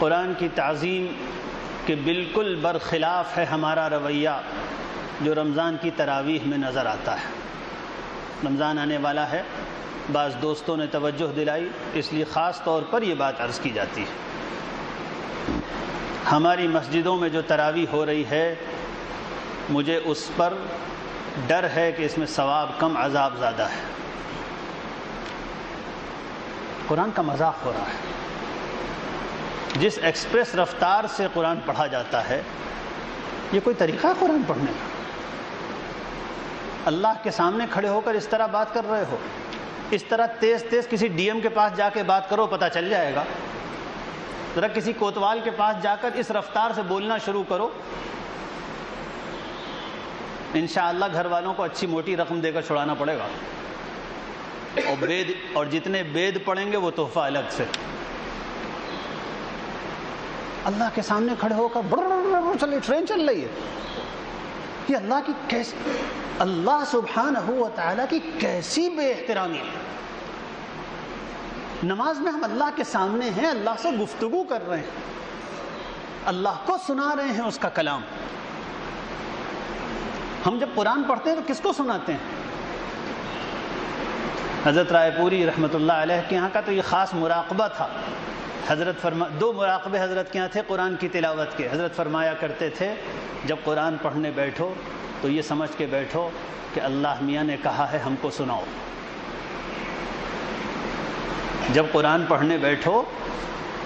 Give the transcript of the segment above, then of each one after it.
قرآن کی تعظیم کے بالکل برخلاف ہے ہمارا رویہ جو رمضان کی تراویح میں نظر آتا ہے۔ رمضان آنے والا ہے، بعض دوستوں نے توجہ دلائی، اس لیے خاص طور پر یہ بات عرض کی جاتی ہے۔ ہماری مسجدوں میں جو تراویح ہو رہی ہے، مجھے اس پر ڈر ہے کہ اس میں ثواب کم عذاب زیادہ ہے۔ قرآن کا مذاق ہو رہا ہے۔ جس ایکسپریس رفتار سے قرآن پڑھا جاتا ہے، یہ کوئی طریقہ ہے قرآن پڑھنے کا؟ اللہ کے سامنے کھڑے ہو کر اس طرح بات کر رہے ہو؟ اس طرح تیز تیز کسی ڈی ایم کے پاس جا کے بات کرو، پتہ چل جائے گا۔ ذرا کسی کوتوال کے پاس جا کر اس رفتار سے بولنا شروع کرو، انشاءاللہ گھر والوں کو اچھی موٹی رقم دے کر چھڑانا پڑے گا، اور جتنے بید پڑھیں گے وہ تحفہ الگ سے۔ اللہ کے سامنے کھڑے ہو کر ٹرین چل رہی ہے، یہ اللہ کی کیسی، اللہ سبحانہ و تعالیٰ کی کیسی بے احترامی ہے۔ نماز میں ہم اللہ کے سامنے ہیں، اللہ سے گفتگو کر رہے ہیں، اللہ کو سنا رہے ہیں اس کا کلام۔ ہم جب قرآن پڑھتے ہیں تو کس کو سناتے ہیں؟ حضرت رائے پوری رحمۃ اللہ علیہ کے یہاں کا تو یہ خاص مراقبہ تھا۔ حضرت دو مراقبے حضرت کے یہاں تھے قرآن کی تلاوت کے۔ حضرت فرمایا کرتے تھے جب قرآن پڑھنے بیٹھو تو یہ سمجھ کے بیٹھو کہ اللہ میاں نے کہا ہے ہم کو سناؤ۔ جب قرآن پڑھنے بیٹھو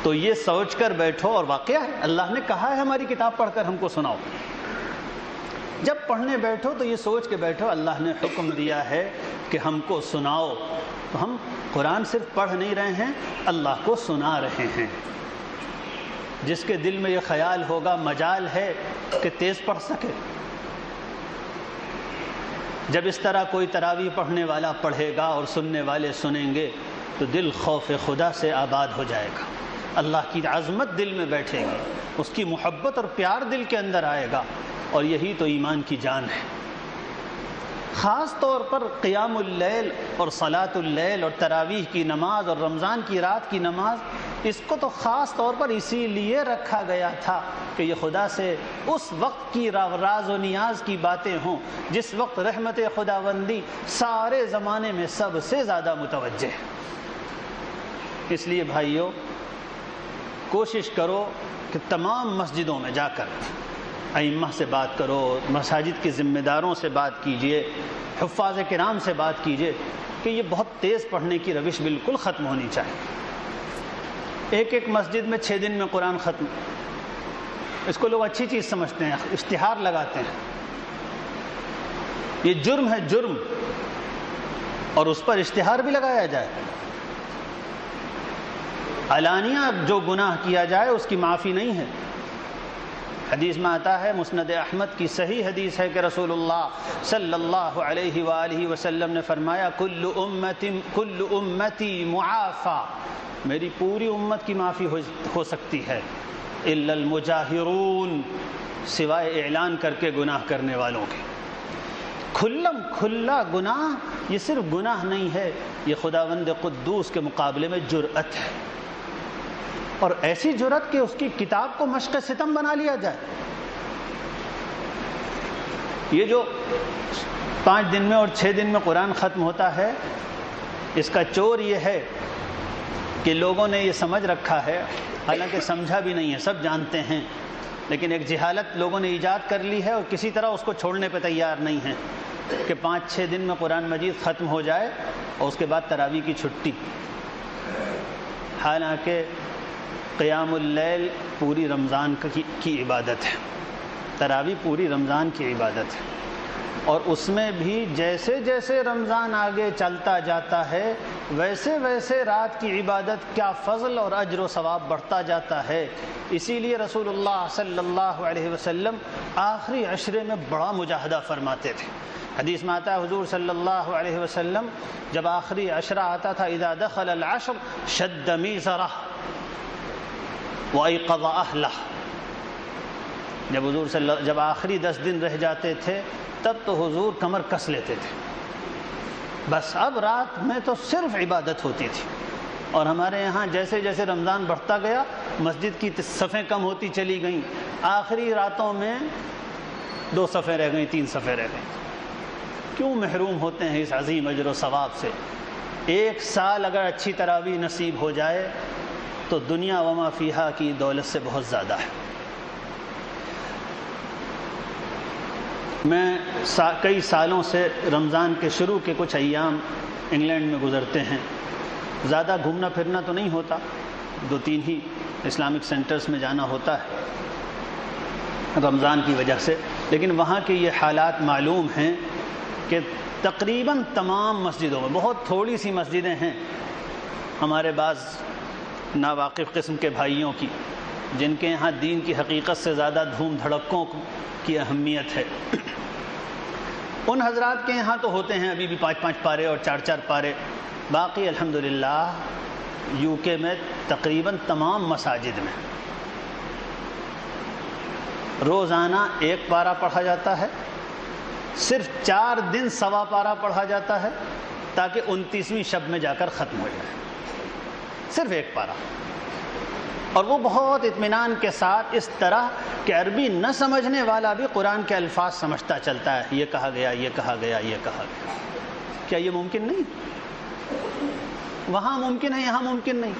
تو یہ سوچ کر بیٹھو، اور واقعہ ہے اللہ نے کہا ہے ہماری کتاب پڑھ کر ہم کو سناؤ۔ جب پڑھنے بیٹھو تو یہ سوچ کے بیٹھو اللہ نے حکم دیا ہے کہ ہم کو سناؤ، تو ہم قرآن صرف پڑھ نہیں رہے ہیں، اللہ کو سنا رہے ہیں۔ جس کے دل میں یہ خیال ہوگا مجال ہے کہ تیز پڑھ سکے، جب اس طرح کوئی تراویح پڑھنے والا پڑھے گا اور سننے والے سنیں گے تو دل خوف خدا سے آباد ہو جائے گا، اللہ کی عظمت دل میں بیٹھے گی، اس کی محبت اور پیار دل کے اندر آئے گا، اور یہی تو ایمان کی جان ہے۔ خاص طور پر قیام اللیل اور صلاۃ اللیل اور تراویح کی نماز اور رمضان کی رات کی نماز، اس کو تو خاص طور پر اسی لیے رکھا گیا تھا کہ یہ خدا سے اس وقت کی راز و نیاز کی باتیں ہوں جس وقت رحمت خداوندی سارے زمانے میں سب سے زیادہ متوجہ ہے۔ اس لیے بھائیوں، کوشش کرو کہ تمام مسجدوں میں جا کر ائمہ سے بات کرو، مساجد کے ذمہ داروں سے بات کیجئے، حفاظ کرام سے بات کیجئے کہ یہ بہت تیز پڑھنے کی روش بالکل ختم ہونی چاہیے۔ ایک مسجد میں 6 دن میں قرآن ختم، اس کو لوگ اچھی چیز سمجھتے ہیں، اشتہار لگاتے ہیں۔ یہ جرم ہے، جرم، اور اس پر اشتہار بھی لگایا جائے۔ علانیہ جو گناہ کیا جائے اس کی معافی نہیں ہے۔ حدیث میں آتا ہے، مسند احمد کی صحیح حدیث ہے کہ رسول اللہ صلی اللہ علیہ وآلہ وسلم نے فرمایا، کل امتی معافی، میری پوری امت کی معافی ہو سکتی ہے، الا المجاہرون، سوائے اعلان کر کے گناہ کرنے والوں کے۔ کھلم کھلا گناہ، یہ صرف گناہ نہیں ہے، یہ خداوند قدوس کے مقابلے میں جرأت ہے، اور ایسی جرأت کہ اس کی کتاب کو مشق ستم بنا لیا جائے۔ یہ جو 5 دن میں اور 6 دن میں قرآن ختم ہوتا ہے، اس کا چور یہ ہے کہ لوگوں نے یہ سمجھ رکھا ہے، حالانکہ سمجھا بھی نہیں ہے، سب جانتے ہیں، لیکن ایک جہالت لوگوں نے ایجاد کر لی ہے اور کسی طرح اس کو چھوڑنے پہ تیار نہیں ہیں کہ 5-6 دن میں قرآن مجید ختم ہو جائے اور اس کے بعد تراویح کی چھٹی۔ حالانکہ قیام اللیل پوری رمضان کی عبادت ہے، تراویح پوری رمضان کی عبادت ہے، اور اس میں بھی جیسے جیسے رمضان آگے چلتا جاتا ہے ویسے ویسے رات کی عبادت کا فضل اور اجر و ثواب بڑھتا جاتا ہے۔ اسی لیے رسول اللہ صلی اللہ علیہ وسلم آخری عشرے میں بڑا مجاہدہ فرماتے تھے۔ حدیث میں آتا ہے حضور صلی اللہ علیہ وسلم جب آخری عشرہ آتا تھا، اذا دخل العشر شد میزرہ وَأَيْقَظَ أَهْلَهُ، جب آخری 10 دن رہ جاتے تھے تب تو حضور کمر کس لیتے تھے، بس اب رات میں تو صرف عبادت ہوتی تھی۔ اور ہمارے یہاں جیسے جیسے رمضان بڑھتا گیا مسجد کی صفیں کم ہوتی چلی گئیں، آخری راتوں میں 2 صفیں رہ گئیں، 3 صفیں رہ گئیں۔ کیوں محروم ہوتے ہیں اس عظیم اجر و ثواب سے؟ 1 سال اگر اچھی تراویح نصیب ہو جائے تو دنیا وما فیہا کی دولت سے بہت زیادہ ہے۔ میں کئی سالوں سے رمضان کے شروع کے کچھ ایام انگلینڈ میں گزرتے ہیں۔ زیادہ گھومنا پھرنا تو نہیں ہوتا، 2-3 ہی اسلامک سینٹرز میں جانا ہوتا ہے رمضان کی وجہ سے، لیکن وہاں کے یہ حالات معلوم ہیں کہ تقریباً تمام مسجدوں میں، بہت تھوڑی سی مسجدیں ہیں ہمارے بعض ناواقف قسم کے بھائیوں کی، جن کے یہاں دین کی حقیقت سے زیادہ دھوم دھڑکوں کی اہمیت ہے، ان حضرات کے یہاں تو ہوتے ہیں ابھی بھی 5-5 پارے اور 4-4 پارے۔ باقی الحمدللہ یو کے میں تقریباً تمام مساجد میں روزانہ 1 پارہ پڑھا جاتا ہے، صرف 4 دن 1.25 پارہ پڑھا جاتا ہے تاکہ 29ویں شب میں جا کر ختم ہو جائے، صرف 1 پارہ، اور وہ بہت اطمینان کے ساتھ، اس طرح کہ عربی نہ سمجھنے والا بھی قرآن کے الفاظ سمجھتا چلتا ہے، یہ کہا گیا، یہ کہا گیا، یہ کہا گیا۔ کیا یہ ممکن نہیں؟ وہاں ممکن ہے، یہاں ممکن نہیں۔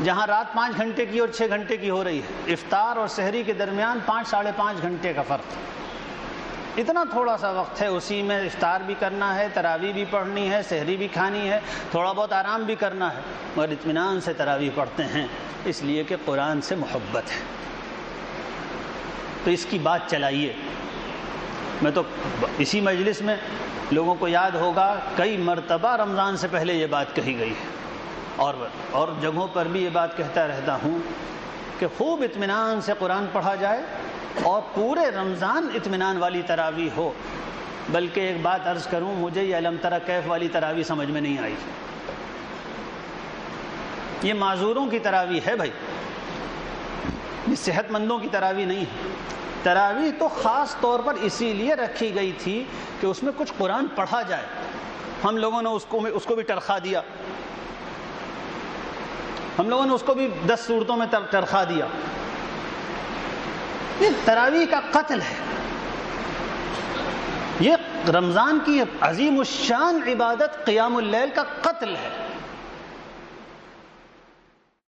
جہاں رات 5 گھنٹے کی اور 6 گھنٹے کی ہو رہی ہے، افطار اور سحری کے درمیان 5-5.5 گھنٹے کا فرق، اتنا تھوڑا سا وقت ہے، اسی میں افطار بھی کرنا ہے، تراویح بھی پڑھنی ہے، سحری بھی کھانی ہے، تھوڑا بہت آرام بھی کرنا ہے، مگر اطمینان سے تراویح پڑھتے ہیں، اس لیے کہ قرآن سے محبت ہے۔ تو اس کی بات چلائیے۔ میں تو اسی مجلس میں لوگوں کو یاد ہوگا کئی مرتبہ رمضان سے پہلے یہ بات کہی گئی ہے، اور جگہوں پر بھی یہ بات کہتا رہتا ہوں کہ خوب اطمینان سے قرآن پڑھا جائے اور پورے رمضان اطمینان والی تراویح ہو۔ بلکہ ایک بات عرض کروں، مجھے یہ الم تری کیف والی تراویح سمجھ میں نہیں آئی۔ یہ معذوروں کی تراویح ہے بھائی، یہ صحت مندوں کی تراویح نہیں ہے۔ تراویح تو خاص طور پر اسی لیے رکھی گئی تھی کہ اس میں کچھ قرآن پڑھا جائے۔ ہم لوگوں نے اس کو بھی ٹرخا دیا، ہم لوگوں نے اس کو بھی 10 صورتوں میں ٹرخا دیا۔ یہ تراویح کا قتل ہے، یہ رمضان کی عظیم الشان عبادت قیام اللیل کا قتل ہے۔